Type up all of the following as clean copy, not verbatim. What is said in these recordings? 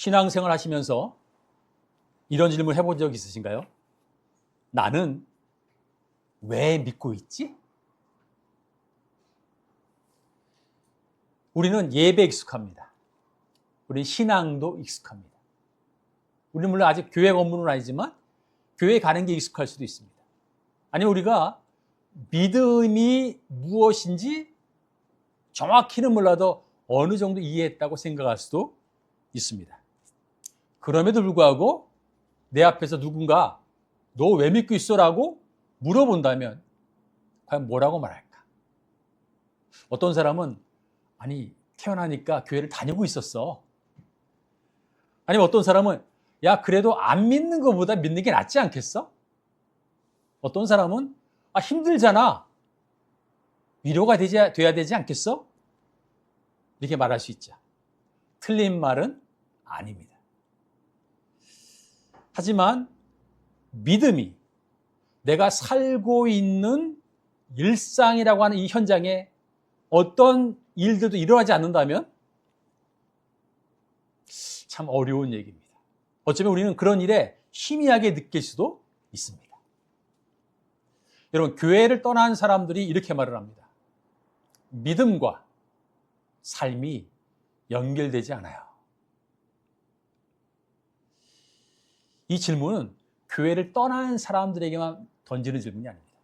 신앙생활 하시면서 이런 질문 해본 적 있으신가요? 나는 왜 믿고 있지? 우리는 예배에 익숙합니다. 우리는 신앙도 익숙합니다. 우리는 물론 아직 교회 건물은 아니지만 교회 가는 게 익숙할 수도 있습니다. 아니면 우리가 믿음이 무엇인지 정확히는 몰라도 어느 정도 이해했다고 생각할 수도 있습니다. 그럼에도 불구하고 내 앞에서 누군가 너 왜 믿고 있어? 라고 물어본다면 과연 뭐라고 말할까? 어떤 사람은 아니 태어나니까 교회를 다니고 있었어. 아니면 어떤 사람은 야 그래도 안 믿는 것보다 믿는 게 낫지 않겠어? 어떤 사람은 힘들잖아. 위로가 돼야 되지 않겠어? 이렇게 말할 수 있죠. 틀린 말은 아닙니다. 하지만 믿음이 내가 살고 있는 일상이라고 하는 이 현장에 어떤 일들도 일어나지 않는다면 참 어려운 얘기입니다. 어쩌면 우리는 그런 일에 희미하게 느낄 수도 있습니다. 여러분, 교회를 떠난 사람들이 이렇게 말을 합니다. 믿음과 삶이 연결되지 않아요. 이 질문은 교회를 떠난 사람들에게만 던지는 질문이 아닙니다.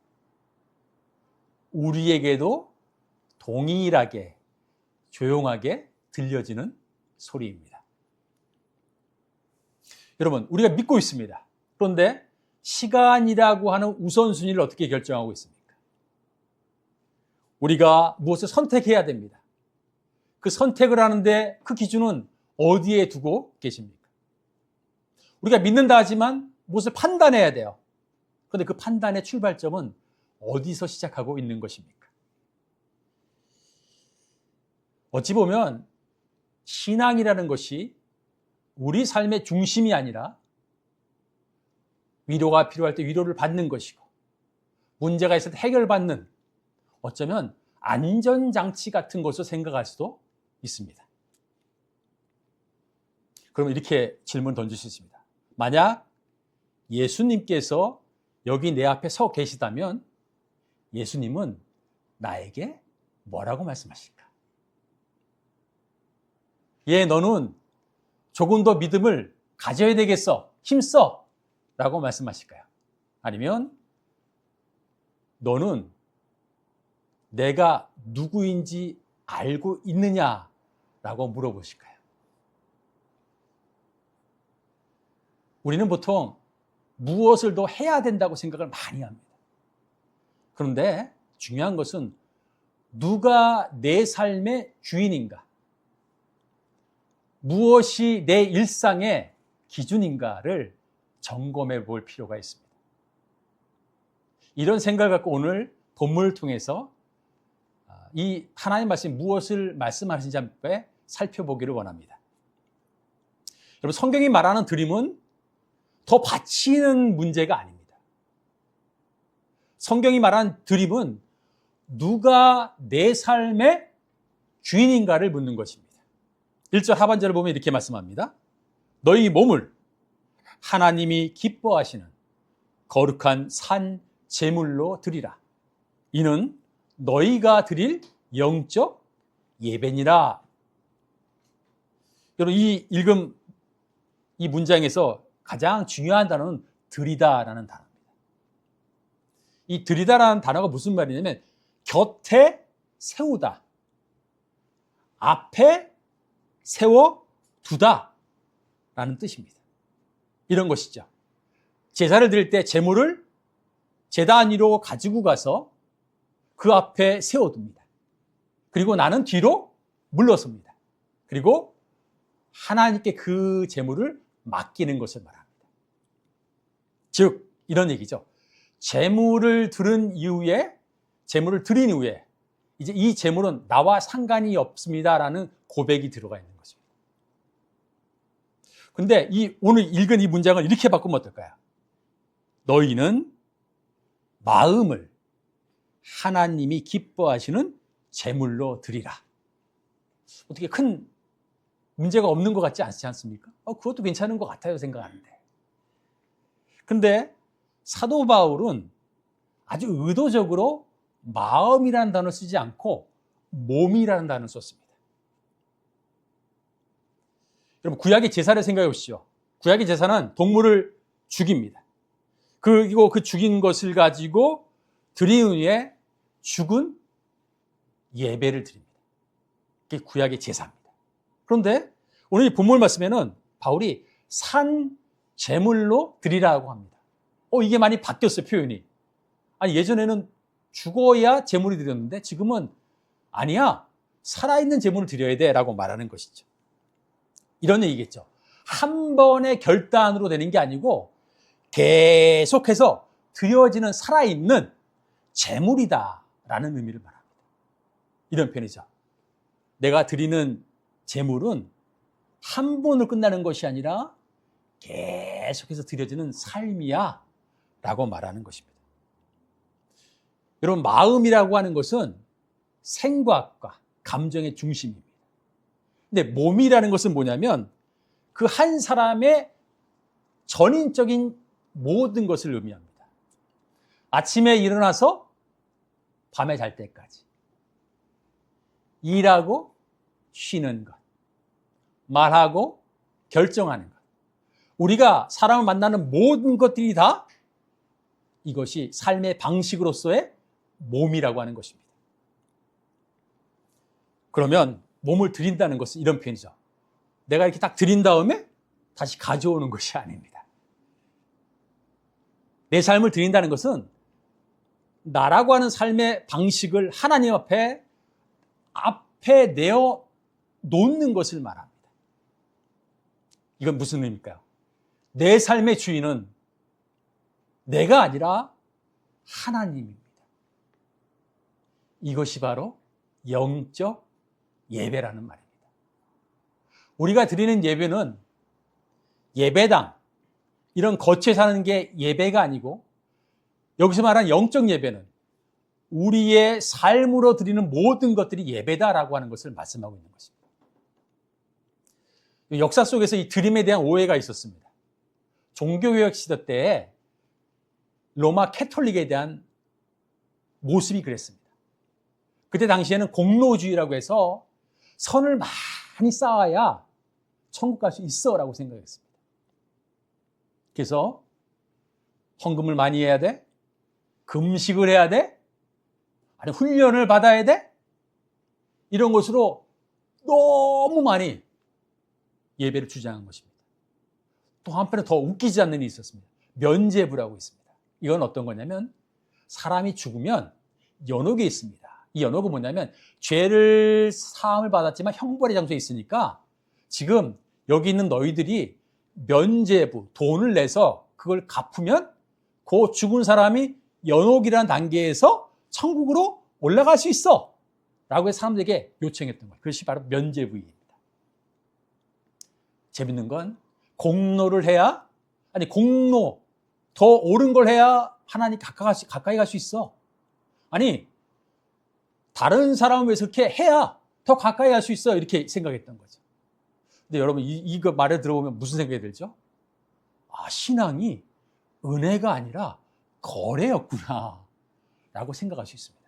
우리에게도 동일하게 조용하게 들려지는 소리입니다. 여러분, 우리가 믿고 있습니다. 그런데 시간이라고 하는 우선순위를 어떻게 결정하고 있습니까? 우리가 무엇을 선택해야 됩니다. 그 선택을 하는데 그 기준은 어디에 두고 계십니까? 우리가 믿는다 하지만 무엇을 판단해야 돼요. 그런데 그 판단의 출발점은 어디서 시작하고 있는 것입니까? 어찌 보면 신앙이라는 것이 우리 삶의 중심이 아니라 위로가 필요할 때 위로를 받는 것이고 문제가 있을 때 해결받는 어쩌면 안전장치 같은 것으로 생각할 수도 있습니다. 그럼 이렇게 질문 던질 수 있습니다. 만약 예수님께서 여기 내 앞에 서 계시다면 예수님은 나에게 뭐라고 말씀하실까? 너는 조금 더 믿음을 가져야 되겠어. 힘써. 라고 말씀하실까요? 아니면 너는 내가 누구인지 알고 있느냐라고 물어보실까요? 우리는 보통 무엇을 더 해야 된다고 생각을 많이 합니다. 그런데 중요한 것은 누가 내 삶의 주인인가? 무엇이 내 일상의 기준인가를 점검해 볼 필요가 있습니다. 이런 생각을 갖고 오늘 본문을 통해서 이 하나님 말씀이 무엇을 말씀하시는지 한번 살펴보기를 원합니다. 여러분, 성경이 말하는 드림은 더 바치는 문제가 아닙니다. 성경이 말하는 드림은 누가 내 삶의 주인인가를 묻는 것입니다. 1절 하반절을 보면 이렇게 말씀합니다. 너희 몸을 하나님이 기뻐하시는 거룩한 산 제물로 드리라. 이는 너희가 드릴 영적 예배니라. 여러분, 이 문장에서 가장 중요한 단어는 드리다라는 단어입니다. 이 드리다라는 단어가 무슨 말이냐면 곁에 세우다, 앞에 세워두다 라는 뜻입니다. 이런 것이죠. 제사를 드릴 때 제물을 제단 위로 가지고 가서 그 앞에 세워둡니다. 그리고 나는 뒤로 물러섭니다. 그리고 하나님께 그 제물을 맡기는 것을 말합니다. 즉 이런 얘기죠. 제물을 드린 이후에 이제 이 제물은 나와 상관이 없습니다라는 고백이 들어가 있는 것입니다. 근데 오늘 읽은 이 문장을 이렇게 바꾸면 어떨까요? 너희는 마음을 하나님이 기뻐하시는 제물로 드리라. 어떻게 큰 문제가 없는 것 같지 않지 않습니까? 그것도 괜찮은 것 같아요, 생각하는데. 근데 사도 바울은 아주 의도적으로 마음이라는 단어를 쓰지 않고 몸이라는 단어를 썼습니다. 여러분, 구약의 제사를 생각해 보시죠. 구약의 제사는 동물을 죽입니다. 그리고 그 죽인 것을 가지고 드린 후에 죽은 예배를 드립니다. 그게 구약의 제사입니다. 그런데 오늘 이 본문 말씀에는 바울이 산 제물로 드리라고 합니다. 이게 많이 바뀌었어요, 표현이. 아니, 예전에는 죽어야 제물이 드렸는데 지금은 아니야, 살아있는 제물을 드려야 돼 라고 말하는 것이죠. 이런 얘기겠죠. 한 번의 결단으로 되는 게 아니고 계속해서 드려지는 살아있는 제물이다 라는 의미를 말합니다. 이런 표현이죠. 내가 드리는 제물은 한 번으로 끝나는 것이 아니라 계속해서 드려지는 삶이야 라고 말하는 것입니다. 여러분, 마음이라고 하는 것은 생각과 감정의 중심입니다. 근데 몸이라는 것은 뭐냐면 그 한 사람의 전인적인 모든 것을 의미합니다. 아침에 일어나서 밤에 잘 때까지 일하고 쉬는 것, 말하고 결정하는 것, 우리가 사람을 만나는 모든 것들이 다 이것이 삶의 방식으로서의 몸이라고 하는 것입니다. 그러면 몸을 드린다는 것은 이런 표현이죠. 내가 이렇게 딱 드린 다음에 다시 가져오는 것이 아닙니다. 내 삶을 드린다는 것은 나라고 하는 삶의 방식을 하나님 앞에 내어 놓는 것을 말합니다. 이건 무슨 의미일까요? 내 삶의 주인은 내가 아니라 하나님입니다. 이것이 바로 영적 예배라는 말입니다. 우리가 드리는 예배는 예배당, 이런 거치에 사는 게 예배가 아니고, 여기서 말하는 영적 예배는 우리의 삶으로 드리는 모든 것들이 예배다라고 하는 것을 말씀하고 있는 것입니다. 역사 속에서 이 드림에 대한 오해가 있었습니다. 종교개혁 시대 때에 로마 캐톨릭에 대한 모습이 그랬습니다. 그때 당시에는 공로주의라고 해서 선을 많이 쌓아야 천국 갈 수 있어라고 생각했습니다. 그래서 헌금을 많이 해야 돼? 금식을 해야 돼? 아니, 훈련을 받아야 돼? 이런 것으로 너무 많이 예배를 주장한 것입니다. 또 한편에 더 웃기지 않는 일이 있었습니다. 면죄부라고 있습니다. 이건 어떤 거냐면 사람이 죽으면 연옥이 있습니다. 이 연옥은 뭐냐면 죄를 사함을 받았지만 형벌의 장소에 있으니까 지금 여기 있는 너희들이 면죄부, 돈을 내서 그걸 갚으면 그 죽은 사람이 연옥이라는 단계에서 천국으로 올라갈 수 있어 라고 해서 사람들에게 요청했던 거예요. 그것이 바로 면죄부입니다. 재밌는 건 공로를 해야, 공로 더 옳은 걸 해야 하나님 가까이 갈 수 있어. 아니, 다른 사람을 위해서 그렇게 해야 더 가까이 갈 수 있어, 이렇게 생각했던 거죠. 근데 여러분, 이거 말에 들어보면 무슨 생각이 들죠? 신앙이 은혜가 아니라 거래였구나 라고 생각할 수 있습니다.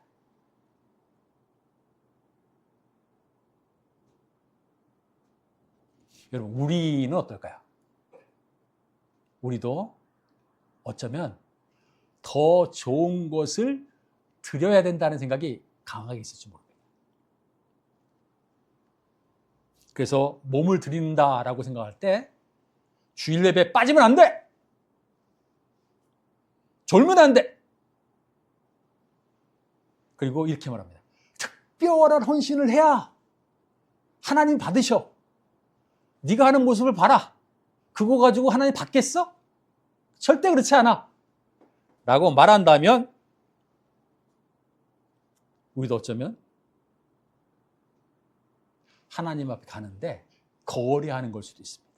여러분, 우리는 어떨까요? 우리도 어쩌면 더 좋은 것을 드려야 된다는 생각이 강하게 있을지 모릅니다. 그래서 몸을 드린다라고 생각할 때 주일 예배 빠지면 안 돼! 졸면 안 돼! 그리고 이렇게 말합니다. 특별한 헌신을 해야 하나님 받으셔. 네가 하는 모습을 봐라. 그거 가지고 하나님 받겠어? 절대 그렇지 않아. 라고 말한다면 우리도 어쩌면 하나님 앞에 가는데 거래하는 걸 수도 있습니다.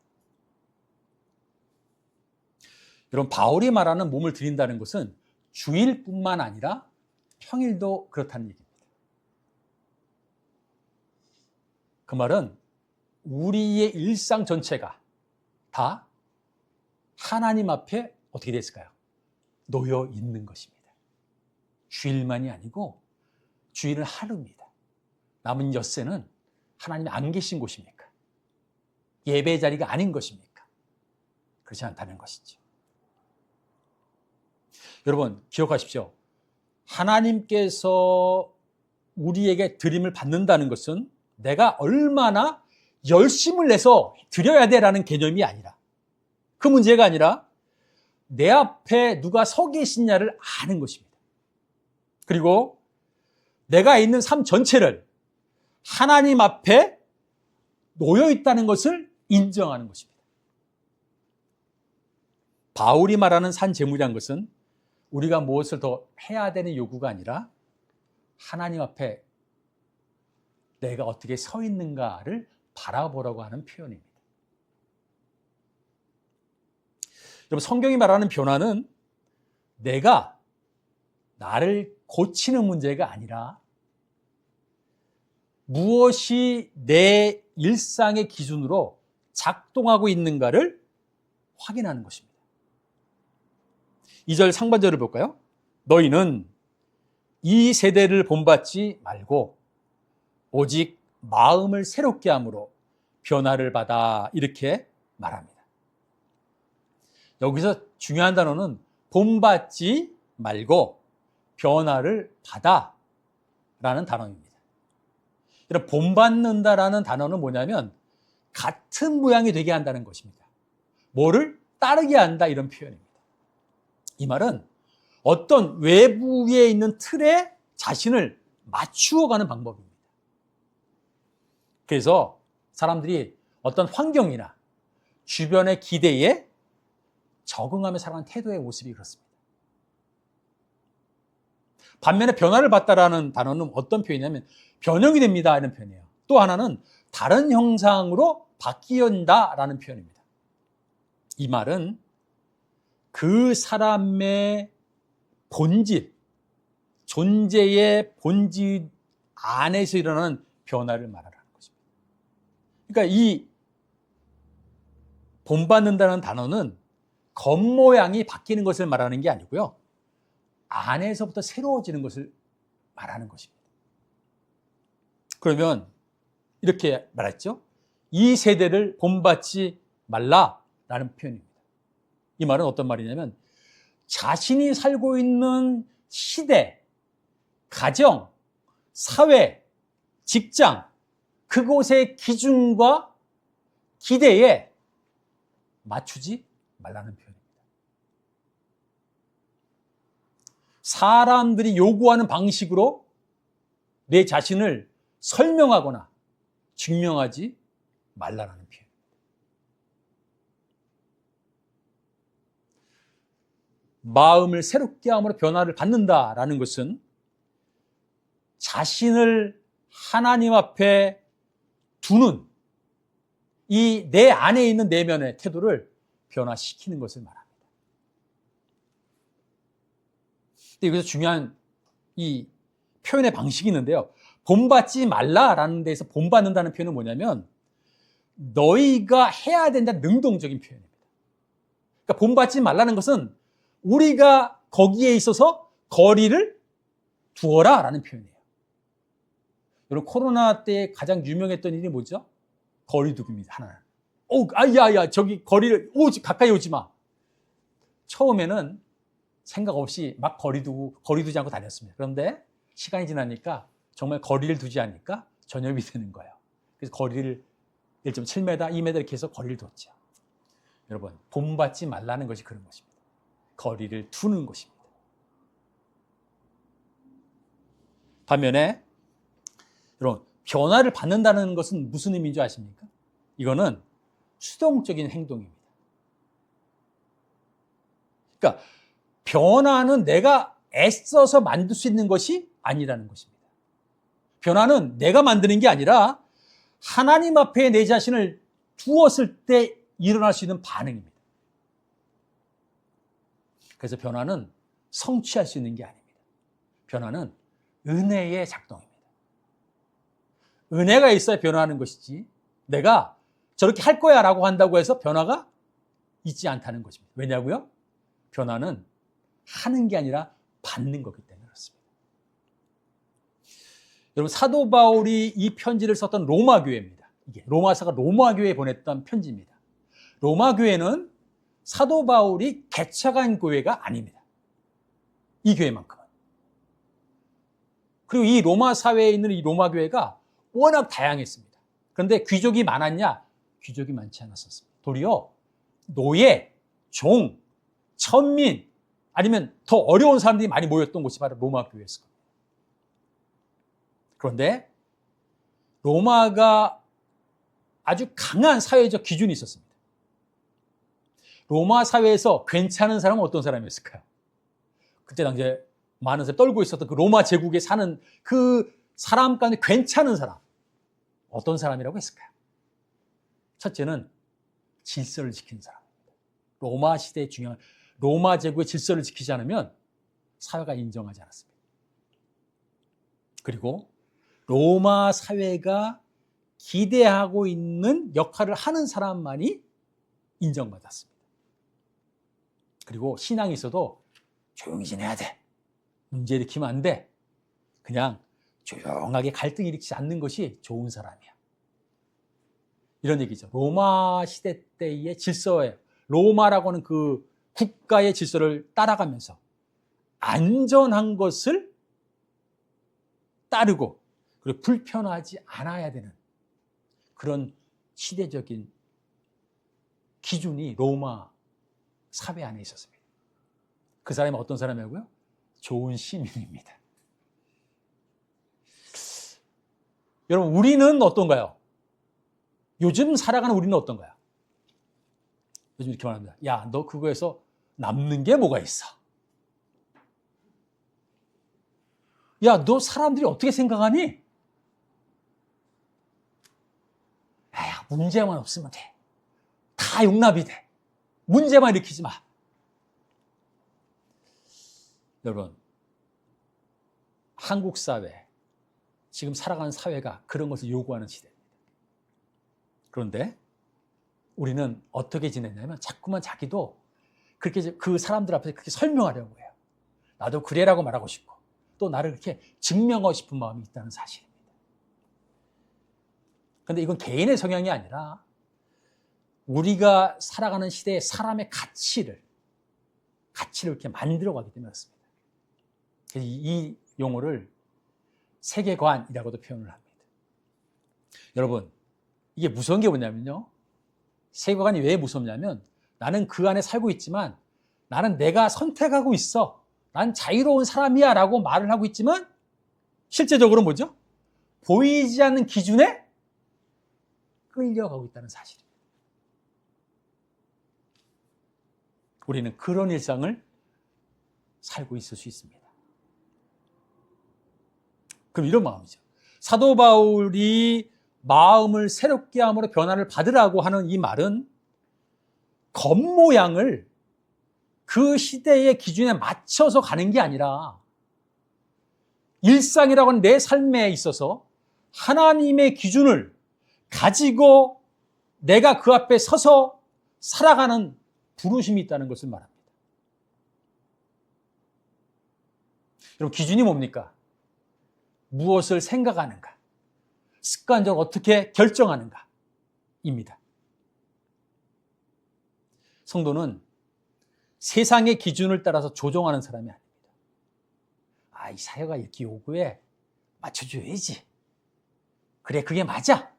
여러분, 바울이 말하는 몸을 드린다는 것은 주일뿐만 아니라 평일도 그렇다는 얘기입니다. 그 말은 우리의 일상 전체가 다 하나님 앞에 어떻게 됐을까요? 놓여 있는 것입니다. 주일만이 아니고 주일은 하루입니다. 남은 엿새는 하나님이 안 계신 곳입니까? 예배 자리가 아닌 것입니까? 그렇지 않다는 것이죠. 여러분 기억하십시오. 하나님께서 우리에게 드림을 받는다는 것은 내가 얼마나 열심을 내서 드려야 돼라는 개념이 아니라, 그 문제가 아니라 내 앞에 누가 서 계시냐를 아는 것입니다. 그리고 내가 있는 삶 전체를 하나님 앞에 놓여 있다는 것을 인정하는 것입니다. 바울이 말하는 산재물이란 것은 우리가 무엇을 더 해야 되는 요구가 아니라 하나님 앞에 내가 어떻게 서 있는가를 바라보라고 하는 표현입니다. 여러분, 성경이 말하는 변화는 내가 나를 고치는 문제가 아니라 무엇이 내 일상의 기준으로 작동하고 있는가를 확인하는 것입니다. 2절 상반절을 볼까요? 너희는 이 세대를 본받지 말고 오직 마음을 새롭게 함으로 변화를 받아, 이렇게 말합니다. 여기서 중요한 단어는 본받지 말고 변화를 받아 라는 단어입니다. 이런 본받는다라는 단어는 뭐냐면 같은 모양이 되게 한다는 것입니다. 뭐를 따르게 한다, 이런 표현입니다. 이 말은 어떤 외부에 있는 틀에 자신을 맞추어가는 방법입니다. 그래서 사람들이 어떤 환경이나 주변의 기대에 적응하며 살아가는 태도의 모습이 그렇습니다. 반면에 변화를 받다라는 단어는 어떤 표현이냐면 변형이 됩니다, 이런 표현이에요. 또 하나는 다른 형상으로 바뀐다라는 표현입니다. 이 말은 그 사람의 본질, 존재의 본질 안에서 일어나는 변화를 말하라는 것입니다. 그러니까 이 본받는다는 단어는 겉모양이 바뀌는 것을 말하는 게 아니고요, 안에서부터 새로워지는 것을 말하는 것입니다. 그러면 이렇게 말했죠. 이 세대를 본받지 말라라는 표현입니다. 이 말은 어떤 말이냐면 자신이 살고 있는 시대, 가정, 사회, 직장, 그곳의 기준과 기대에 맞추지 말라는 표현입니다. 사람들이 요구하는 방식으로 내 자신을 설명하거나 증명하지 말라는 표현. 마음을 새롭게 함으로 변화를 받는다라는 것은 자신을 하나님 앞에 두는 이 내 안에 있는 내면의 태도를 변화시키는 것을 말합니다. 근데 여기서 중요한 이 표현의 방식이 있는데요. 본받지 말라라는 데서 본받는다는 표현은 뭐냐면 너희가 해야 된다는 능동적인 표현입니다. 그러니까 본받지 말라는 것은 우리가 거기에 있어서 거리를 두어라 라는 표현이에요. 여러분, 코로나 때 가장 유명했던 일이 뭐죠? 거리두기입니다. 하나는. 야야, 저기 거리를 가까이 오지 마. 처음에는 생각 없이 막 거리 두지 않고 다녔습니다. 그런데 시간이 지나니까 정말 거리를 두지 않으니까 전염이 되는 거예요. 그래서 거리를 1.7m, 2m 이렇게 해서 거리를 뒀죠. 여러분, 본받지 말라는 것이 그런 것입니다. 거리를 두는 것입니다. 반면에 여러분, 변화를 받는다는 것은 무슨 의미인 줄 아십니까? 이거는 수동적인 행동입니다. 그러니까 변화는 내가 애써서 만들 수 있는 것이 아니라는 것입니다. 변화는 내가 만드는 게 아니라 하나님 앞에 내 자신을 두었을 때 일어날 수 있는 반응입니다. 그래서 변화는 성취할 수 있는 게 아닙니다. 변화는 은혜의 작동입니다. 은혜가 있어야 변화하는 것이지 내가 저렇게 할 거야 라고 한다고 해서 변화가 있지 않다는 것입니다. 왜냐고요? 변화는 하는 게 아니라 받는 거기 때문에 그렇습니다. 여러분, 사도 바울이 이 편지를 썼던 로마 교회입니다. 이게 로마서가 로마 교회에 보냈던 편지입니다. 로마 교회는 사도 바울이 개척한 교회가 아닙니다. 이 교회만큼은. 그리고 이 로마 사회에 있는 이 로마 교회가 워낙 다양했습니다. 그런데 귀족이 많았냐? 귀족이 많지 않았었습니다. 도리어 노예, 종, 천민, 아니면 더 어려운 사람들이 많이 모였던 곳이 바로 로마 교회였을 겁니다. 그런데 로마가 아주 강한 사회적 기준이 있었습니다. 로마 사회에서 괜찮은 사람은 어떤 사람이었을까요? 그때 당시에 많은 사람이 떨고 있었던 그 로마 제국에 사는 그 사람 가운데 괜찮은 사람, 어떤 사람이라고 했을까요? 첫째는 질서를 지키는 사람입니다. 로마 시대의 중요한 로마 제국의 질서를 지키지 않으면 사회가 인정하지 않았습니다. 그리고 로마 사회가 기대하고 있는 역할을 하는 사람만이 인정받았습니다. 그리고 신앙이 있어도 조용히 지내야 돼. 문제 일으키면 안 돼. 그냥 조용하게 갈등 일으키지 않는 것이 좋은 사람이야. 이런 얘기죠. 로마 시대 때의 질서에 로마라고 하는 그 국가의 질서를 따라가면서 안전한 것을 따르고 그리고 불편하지 않아야 되는 그런 시대적인 기준이 로마 사회 안에 있었습니다. 그 사람이 어떤 사람이라고요? 좋은 시민입니다. 여러분, 우리는 어떤가요? 요즘 살아가는 우리는 어떤가요? 요즘 이렇게 말합니다. 야, 너 그거에서 남는 게 뭐가 있어? 야, 너 사람들이 어떻게 생각하니? 에휴, 문제만 없으면 돼. 다 용납이 돼. 문제만 일으키지 마. 여러분, 한국 사회, 지금 살아가는 사회가 그런 것을 요구하는 시대입니다. 그런데 우리는 어떻게 지내냐면 자꾸만 자기도 그렇게 그 사람들 앞에서 그렇게 설명하려고 해요. 나도 그래라고 말하고 싶고 또 나를 그렇게 증명하고 싶은 마음이 있다는 사실입니다. 그런데 이건 개인의 성향이 아니라 우리가 살아가는 시대에 사람의 가치를 이렇게 만들어가기 때문에 그렇습니다. 그래서 이 용어를 세계관이라고도 표현을 합니다. 여러분, 이게 무서운 게 뭐냐면요. 세계관이 왜 무섭냐면 나는 그 안에 살고 있지만 나는 내가 선택하고 있어. 난 자유로운 사람이야 라고 말을 하고 있지만 실제적으로 뭐죠? 보이지 않는 기준에 끌려가고 있다는 사실입니다. 우리는 그런 일상을 살고 있을 수 있습니다. 그럼 이런 마음이죠. 사도 바울이 마음을 새롭게 함으로 변화를 받으라고 하는 이 말은 겉모양을 그 시대의 기준에 맞춰서 가는 게 아니라 일상이라고 하는 내 삶에 있어서 하나님의 기준을 가지고 내가 그 앞에 서서 살아가는 부르심이 있다는 것을 말합니다. 여러분, 기준이 뭡니까? 무엇을 생각하는가? 습관적으로 어떻게 결정하는가? 입니다. 성도는 세상의 기준을 따라서 조종하는 사람이 아닙니다. 아, 이 사회가 이렇게 요구해. 맞춰줘야지. 그래, 그게 맞아.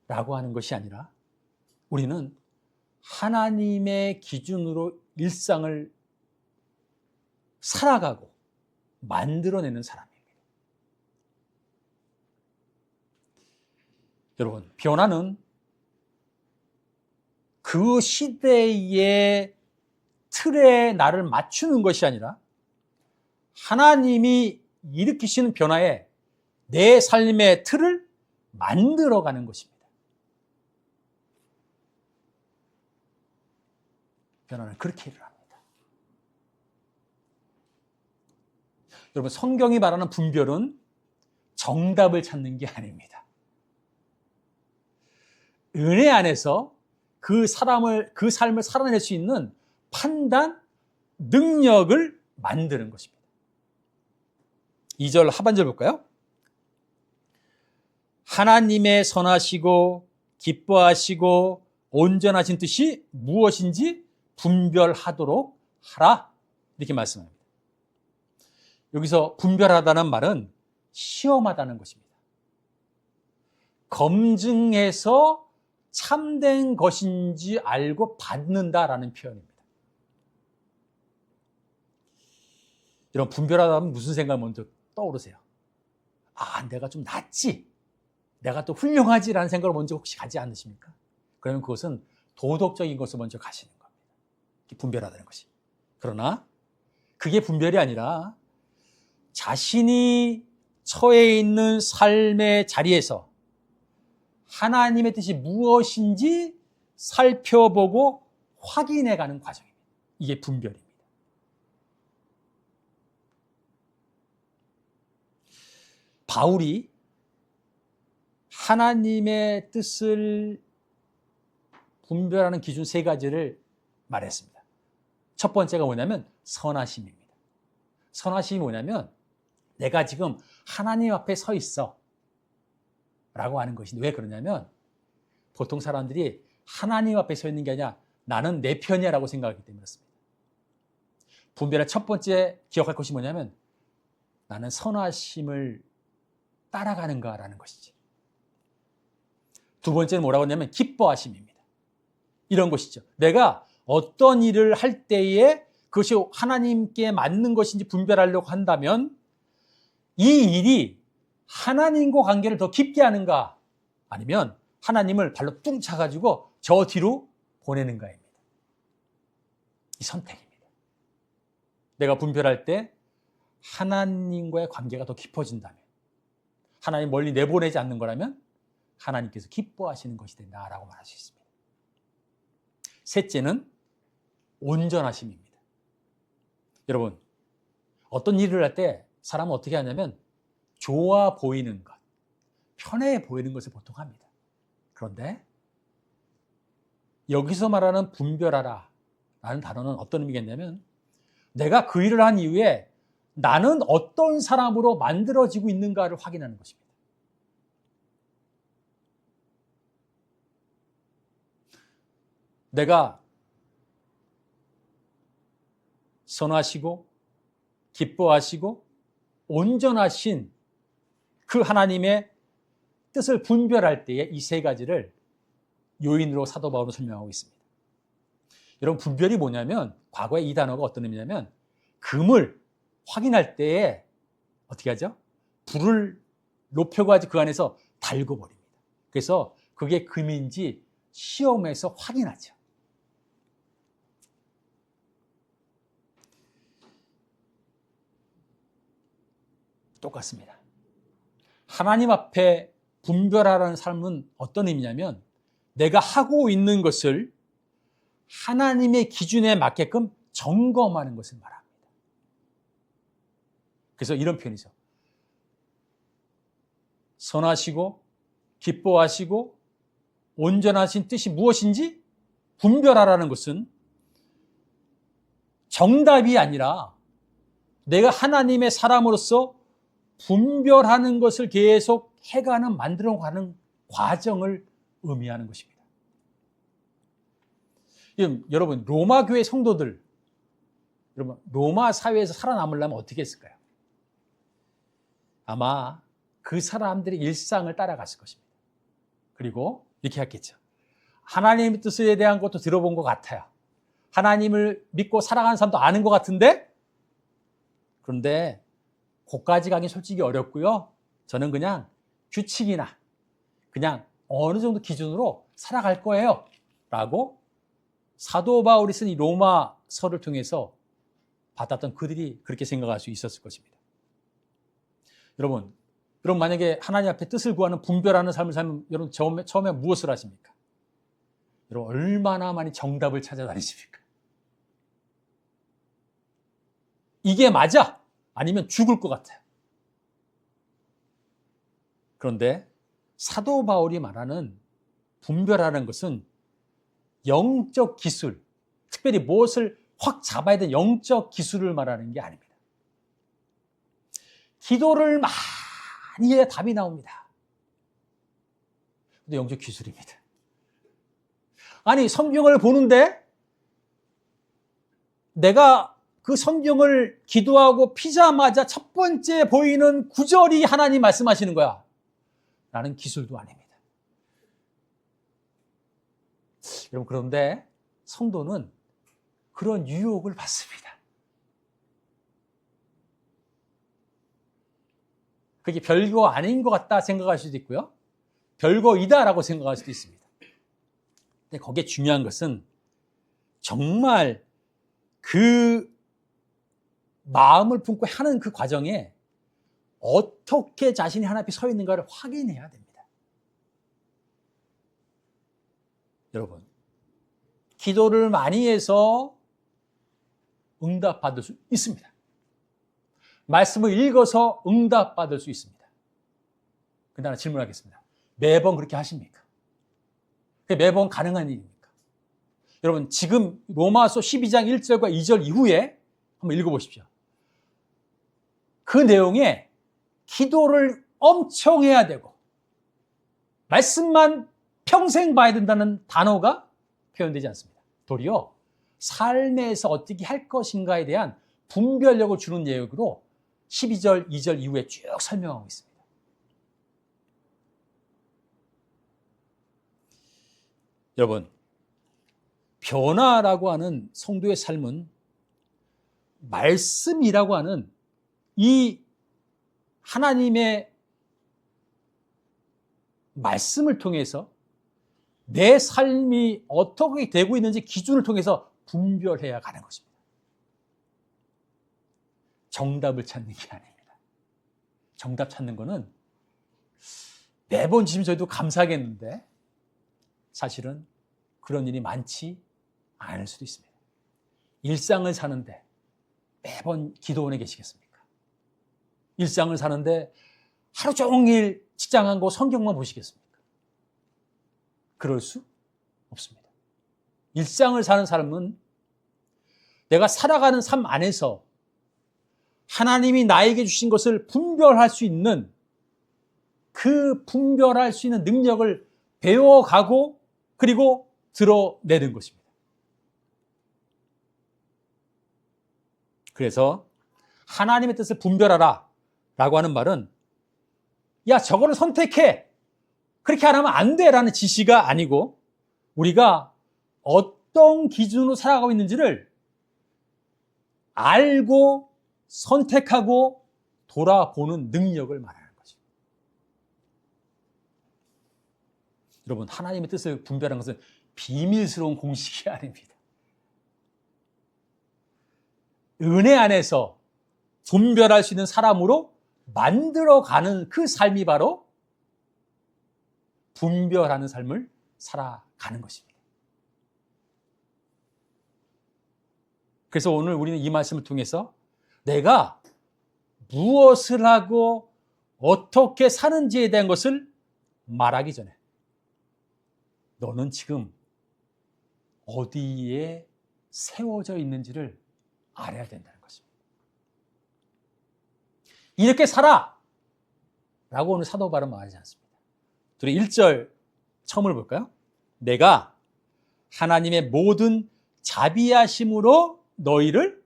라고 하는 것이 아니라 우리는 하나님의 기준으로 일상을 살아가고 만들어내는 사람입니다. 여러분, 변화는 그 시대의 틀에 나를 맞추는 것이 아니라 하나님이 일으키시는 변화에 내 삶의 틀을 만들어가는 것입니다. 변화는 그렇게 일을 합니다. 여러분, 성경이 말하는 분별은 정답을 찾는 게 아닙니다. 은혜 안에서 그 삶을 살아낼 수 있는 판단, 능력을 만드는 것입니다. 2절 하반절 볼까요? 하나님의 선하시고 기뻐하시고 온전하신 뜻이 무엇인지 분별하도록 하라. 이렇게 말씀합니다. 여기서 분별하다는 말은 시험하다는 것입니다. 검증해서 참된 것인지 알고 받는다라는 표현입니다. 이런 분별하다 하면 무슨 생각 먼저 떠오르세요? 아, 내가 좀 낫지? 내가 또 훌륭하지라는 생각을 먼저 혹시 가지 않으십니까? 그러면 그것은 도덕적인 것을 먼저 가시는 겁니다. 분별하다는 것이. 그러나 그게 분별이 아니라 자신이 처해 있는 삶의 자리에서 하나님의 뜻이 무엇인지 살펴보고 확인해가는 과정입니다. 이게 분별입니다. 바울이 하나님의 뜻을 분별하는 기준 3가지를 말했습니다. 첫 번째가 뭐냐면 선하심입니다. 선하심이 뭐냐면 내가 지금 하나님 앞에 서 있어 라고 하는 것인데, 왜 그러냐면 보통 사람들이 하나님 앞에 서 있는 게 아니라 나는 내 편이야 라고 생각하기 때문에 그렇습니다. 분별의 첫 번째 기억할 것이 뭐냐면 나는 선하심을 따라가는가라는 것이지. 두 번째는 뭐라고 하냐면 기뻐하심입니다. 이런 것이죠. 내가 어떤 일을 할 때에 그것이 하나님께 맞는 것인지 분별하려고 한다면 이 일이 하나님과 관계를 더 깊게 하는가, 아니면 하나님을 발로 뚱 차가지고 저 뒤로 보내는가입니다. 이 선택입니다. 내가 분별할 때 하나님과의 관계가 더 깊어진다면, 하나님 멀리 내보내지 않는 거라면 하나님께서 기뻐하시는 것이 된다라고 말할 수 있습니다. 셋째는 온전하심입니다. 여러분, 어떤 일을 할 때 사람은 어떻게 하냐면 좋아 보이는 것, 편해 보이는 것을 보통 합니다. 그런데 여기서 말하는 분별하라 라는 단어는 어떤 의미겠냐면 내가 그 일을 한 이후에 나는 어떤 사람으로 만들어지고 있는가를 확인하는 것입니다. 내가 선하시고 기뻐하시고 온전하신 그 하나님의 뜻을 분별할 때에 이 3가지를 요인으로 사도 바울은 설명하고 있습니다. 여러분, 분별이 뭐냐면 과거에 이 단어가 어떤 의미냐면 금을 확인할 때에 어떻게 하죠? 불을 높여가지고 그 안에서 달궈 버립니다. 그래서 그게 금인지 시험해서 확인하죠. 똑같습니다. 하나님 앞에 분별하라는 삶은 어떤 의미냐면 내가 하고 있는 것을 하나님의 기준에 맞게끔 점검하는 것을 말합니다. 그래서 이런 표현이죠. 선하시고 기뻐하시고 온전하신 뜻이 무엇인지 분별하라는 것은 정답이 아니라 내가 하나님의 사람으로서 분별하는 것을 계속 해가는, 만들어가는 과정을 의미하는 것입니다. 여러분, 로마 교회 성도들, 여러분, 로마 사회에서 살아남으려면 어떻게 했을까요? 아마 그 사람들의 일상을 따라갔을 것입니다. 그리고 이렇게 했겠죠. 하나님의 뜻에 대한 것도 들어본 것 같아요. 하나님을 믿고 살아가는 사람도 아는 것 같은데, 그런데 거기까지 가긴 솔직히 어렵고요. 저는 그냥 규칙이나 그냥 어느 정도 기준으로 살아갈 거예요 라고 사도 바울이 쓴 이 로마서를 통해서 받았던 그들이 그렇게 생각할 수 있었을 것입니다. 여러분 만약에 하나님 앞에 뜻을 구하는 분별하는 삶을 살면 여러분 처음에 무엇을 하십니까? 여러분 얼마나 많이 정답을 찾아다니십니까? 이게 맞아? 아니면 죽을 것 같아요. 그런데 사도 바울이 말하는 분별하는 것은 영적 기술, 특별히 무엇을 확 잡아야 되는 영적 기술을 말하는 게 아닙니다. 기도를 많이 해야 답이 나옵니다. 근데 영적 기술입니다. 아니, 성경을 보는데 내가 그 성경을 기도하고 피자마자 첫 번째 보이는 구절이 하나님 말씀하시는 거야. 라는 기술도 아닙니다. 여러분, 그런데 성도는 그런 유혹을 받습니다. 그게 별거 아닌 것 같다 생각할 수도 있고요. 별거이다라고 생각할 수도 있습니다. 근데 거기에 중요한 것은 정말 그 마음을 품고 하는 그 과정에 어떻게 자신이 하나님 앞에 서 있는가를 확인해야 됩니다. 여러분, 기도를 많이 해서 응답받을 수 있습니다. 말씀을 읽어서 응답받을 수 있습니다. 근데 하나 질문하겠습니다. 매번 그렇게 하십니까? 매번 가능한 일입니까? 여러분, 지금 로마서 12장 1절과 2절 이후에 한번 읽어보십시오. 그 내용에 기도를 엄청 해야 되고 말씀만 평생 봐야 된다는 단어가 표현되지 않습니다. 도리어 삶에서 어떻게 할 것인가에 대한 분별력을 주는 내용으로 12절, 2절 이후에 쭉 설명하고 있습니다. 여러분, 변화라고 하는 성도의 삶은 말씀이라고 하는 이 하나님의 말씀을 통해서 내 삶이 어떻게 되고 있는지 기준을 통해서 분별해야 가는 것입니다. 정답을 찾는 게 아닙니다. 정답 찾는 거는 매번 지금 저희도 감사하겠는데 사실은 그런 일이 많지 않을 수도 있습니다. 일상을 사는데 매번 기도원에 계시겠습니까? 일상을 사는데 하루 종일 직장 안 가고 성경만 보시겠습니까? 그럴 수 없습니다. 일상을 사는 사람은 내가 살아가는 삶 안에서 하나님이 나에게 주신 것을 분별할 수 있는 그 분별할 수 있는 능력을 배워가고 그리고 드러내는 것입니다. 그래서 하나님의 뜻을 분별하라 라고 하는 말은 야, 저거를 선택해. 그렇게 안 하면 안 돼 라는 지시가 아니고 우리가 어떤 기준으로 살아가고 있는지를 알고 선택하고 돌아보는 능력을 말하는 거죠. 여러분, 하나님의 뜻을 분별하는 것은 비밀스러운 공식이 아닙니다. 은혜 안에서 분별할 수 있는 사람으로 만들어가는 그 삶이 바로 분별하는 삶을 살아가는 것입니다. 그래서 오늘 우리는 이 말씀을 통해서 내가 무엇을 하고 어떻게 사는지에 대한 것을 말하기 전에 너는 지금 어디에 세워져 있는지를 알아야 된다는 것입니다. 이렇게 살아! 라고 오늘 사도 바울은 말하지 않습니다. 우리 1절 처음을 볼까요? 내가 하나님의 모든 자비하심으로 너희를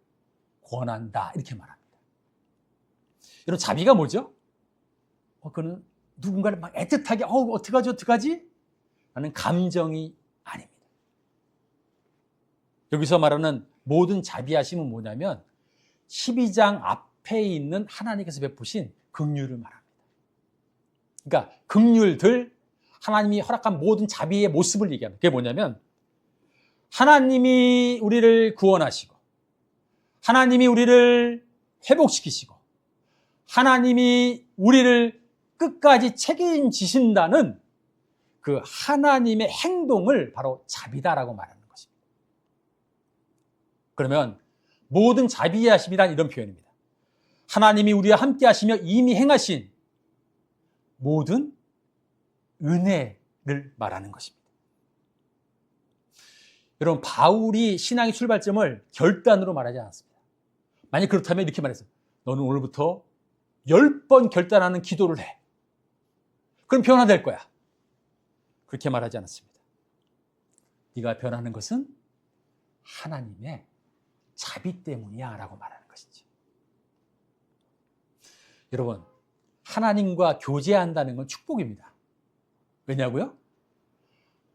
권한다. 이렇게 말합니다. 여러분, 자비가 뭐죠? 그는 누군가를 막 애틋하게 어떡하지? 라는 감정이 아닙니다. 여기서 말하는 모든 자비하심은 뭐냐면 12장 앞에 있는 하나님께서 베푸신 긍휼을 말합니다. 그러니까 긍휼들, 하나님이 허락한 모든 자비의 모습을 얘기합니다. 그게 뭐냐면 하나님이 우리를 구원하시고 하나님이 우리를 회복시키시고 하나님이 우리를 끝까지 책임지신다는 그 하나님의 행동을 바로 자비다라고 말하는 것입니다. 그러면 모든 자비의 하심이란 이런 표현입니다. 하나님이 우리와 함께 하시며 이미 행하신 모든 은혜를 말하는 것입니다. 여러분, 바울이 신앙의 출발점을 결단으로 말하지 않았습니다. 만약 그렇다면 이렇게 말했어요. 너는 오늘부터 10번 결단하는 기도를 해. 그럼 변화될 거야. 그렇게 말하지 않았습니다. 네가 변하는 것은 하나님의 자비 때문이야 라고 말하는 것이지. 여러분, 하나님과 교제한다는 건 축복입니다. 왜냐고요?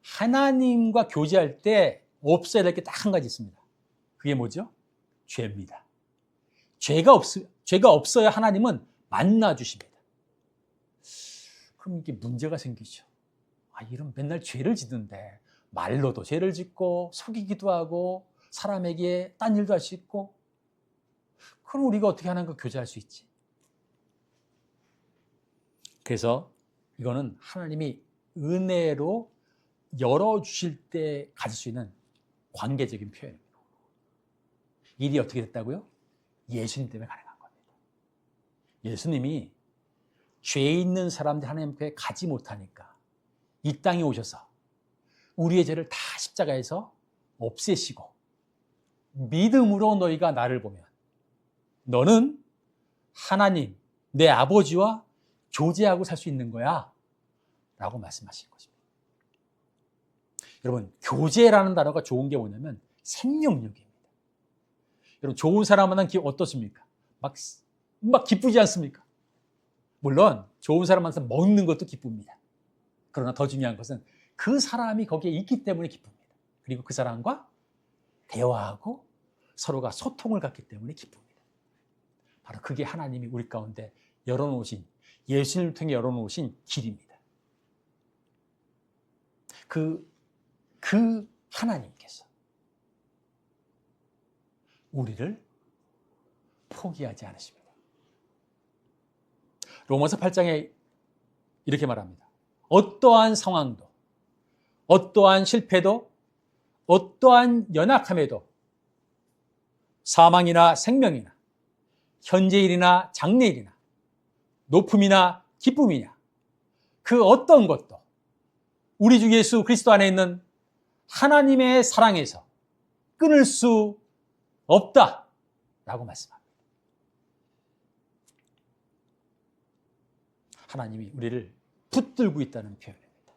하나님과 교제할 때 없어야 될 게 딱 한 가지 있습니다. 그게 뭐죠? 죄입니다. 죄가 없어야 하나님은 만나 주십니다. 그럼 이게 문제가 생기죠. 이런 맨날 죄를 짓는데 말로도 죄를 짓고 속이기도 하고 사람에게 딴 일도 할 수 있고, 그럼 우리가 어떻게 하나님과 교제할 수 있지? 그래서 이거는 하나님이 은혜로 열어주실 때 가질 수 있는 관계적인 표현입니다. 일이 어떻게 됐다고요? 예수님 때문에 가능한 겁니다. 예수님이 죄 있는 사람들 하나님 앞에 가지 못하니까 이 땅에 오셔서 우리의 죄를 다 십자가에서 없애시고, 믿음으로 너희가 나를 보면 너는 하나님, 내 아버지와 교제하고 살 수 있는 거야 라고 말씀하신 것입니다. 여러분, 교제라는 단어가 좋은 게 뭐냐면 생명력입니다. 여러분, 좋은 사람 만나면 어떻습니까? 막 기쁘지 않습니까? 물론 좋은 사람 만나서 먹는 것도 기쁩니다. 그러나 더 중요한 것은 그 사람이 거기에 있기 때문에 기쁩니다. 그리고 그 사람과 대화하고 서로가 소통을 갖기 때문에 기쁩니다. 바로 그게 하나님이 우리 가운데 열어놓으신, 예수님을 통해 열어놓으신 길입니다. 그 하나님께서 우리를 포기하지 않으십니다. 로마서 8장에 이렇게 말합니다. 어떠한 상황도, 어떠한 실패도, 어떠한 연약함에도, 사망이나 생명이나 현재일이나 장래일이나 높음이나 기쁨이냐, 그 어떤 것도 우리 주 예수 그리스도 안에 있는 하나님의 사랑에서 끊을 수 없다라고 말씀합니다. 하나님이 우리를 붙들고 있다는 표현입니다.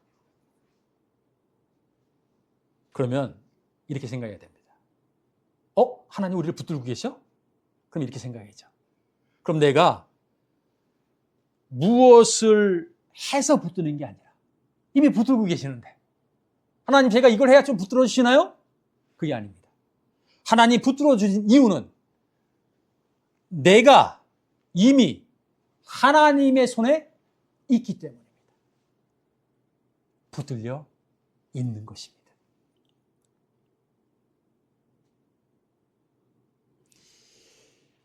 그러면 이렇게 생각해야 됩니다. 하나님 우리를 붙들고 계셔? 그럼 이렇게 생각해야죠. 그럼 내가 무엇을 해서 붙드는 게 아니라 이미 붙들고 계시는데, 하나님 제가 이걸 해야 좀 붙들어 주시나요? 그게 아닙니다. 하나님 붙들어 주신 이유는 내가 이미 하나님의 손에 있기 때문입니다. 붙들려 있는 것입니다.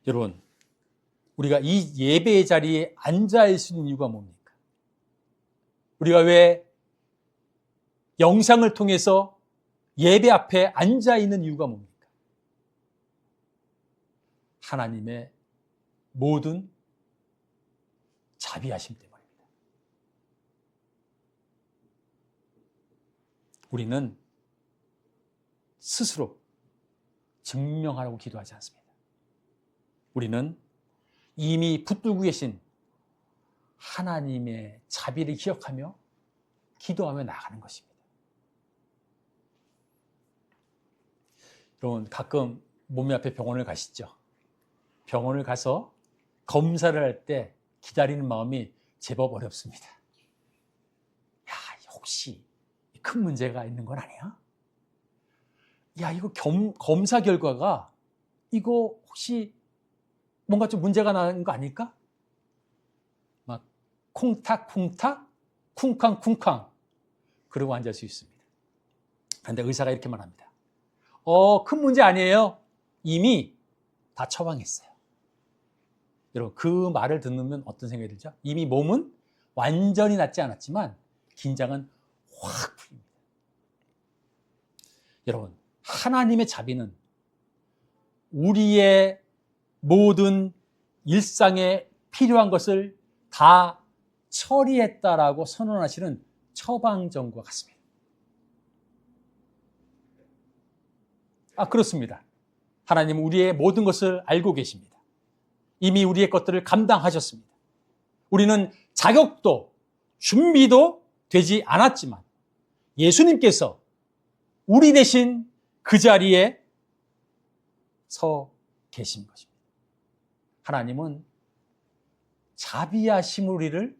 여러분, 우리가 이 예배의 자리에 앉아 있는 이유가 뭡니까? 우리가 왜 영상을 통해서 예배 앞에 앉아 있는 이유가 뭡니까? 하나님의 모든 자비하심 때문입니다. 우리는 스스로 증명하라고 기도하지 않습니다. 우리는 이미 붙들고 계신 하나님의 자비를 기억하며 기도하며 나아가는 것입니다. 여러분, 가끔 몸이 앞에 병원을 가시죠? 병원을 가서 검사를 할 때 기다리는 마음이 제법 어렵습니다. 야, 혹시 큰 문제가 있는 건 아니야? 야, 이거 검사 결과가 이거 혹시 뭔가 좀 문제가 나는 거 아닐까? 막 콩닥콩닥, 쿵쾅쿵쾅 그러고 앉을 수 있습니다. 그런데 의사가 이렇게 말합니다. 큰 문제 아니에요. 이미 다 처방했어요. 여러분, 그 말을 듣는 어떤 생각이 들죠? 이미 몸은 완전히 낫지 않았지만 긴장은 확 풀립니다. 여러분, 하나님의 자비는 우리의 모든 일상에 필요한 것을 다 처리했다라고 선언하시는 처방전과 같습니다. 그렇습니다. 하나님은 우리의 모든 것을 알고 계십니다. 이미 우리의 것들을 감당하셨습니다. 우리는 자격도 준비도 되지 않았지만 예수님께서 우리 대신 그 자리에 서 계신 것입니다. 하나님은 자비하심 우리를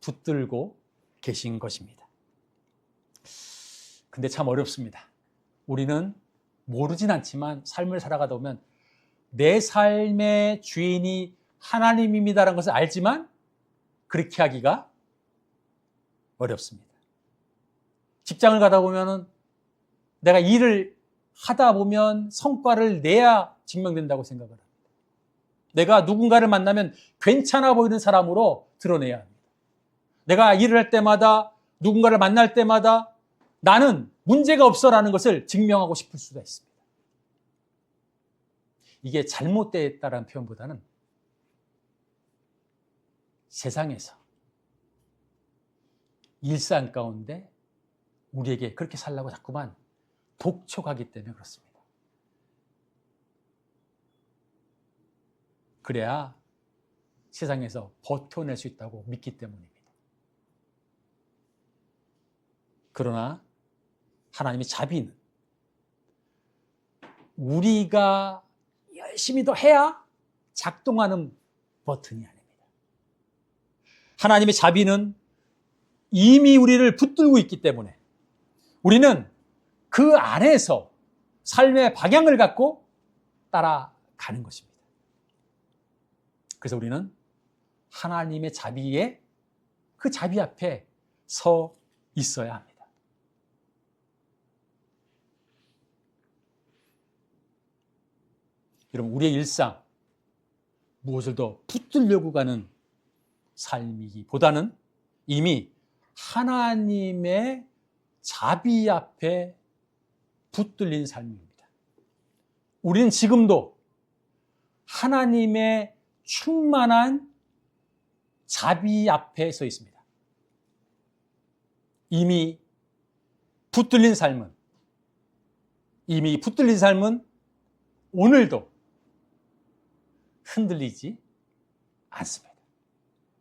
붙들고 계신 것입니다. 근데 참 어렵습니다. 우리는 모르진 않지만 삶을 살아가다 보면 내 삶의 주인이 하나님입니다라는 것을 알지만 그렇게 하기가 어렵습니다. 직장을 가다 보면은 내가 일을 하다 보면 성과를 내야 증명된다고 생각을 합니다. 내가 누군가를 만나면 괜찮아 보이는 사람으로 드러내야 합니다. 내가 일을 할 때마다 누군가를 만날 때마다 나는 문제가 없어라는 것을 증명하고 싶을 수가 있습니다. 이게 잘못됐다라는 표현보다는 세상에서 일상 가운데 우리에게 그렇게 살라고 자꾸만 독촉하기 때문에 그렇습니다. 그래야 세상에서 버텨낼 수 있다고 믿기 때문입니다. 그러나 하나님의 자비는 우리가 열심히 더 해야 작동하는 버튼이 아닙니다. 하나님의 자비는 이미 우리를 붙들고 있기 때문에 우리는 그 안에서 삶의 방향을 갖고 따라가는 것입니다. 그래서 우리는 하나님의 자비에 그 자비 앞에 서 있어야 합니다. 여러분, 우리의 일상 무엇을 더 붙들려고 가는 삶이기보다는 이미 하나님의 자비 앞에 붙들린 삶입니다. 우리는 지금도 하나님의 충만한 자비 앞에 서 있습니다. 이미 붙들린 삶은 오늘도 흔들리지 않습니다.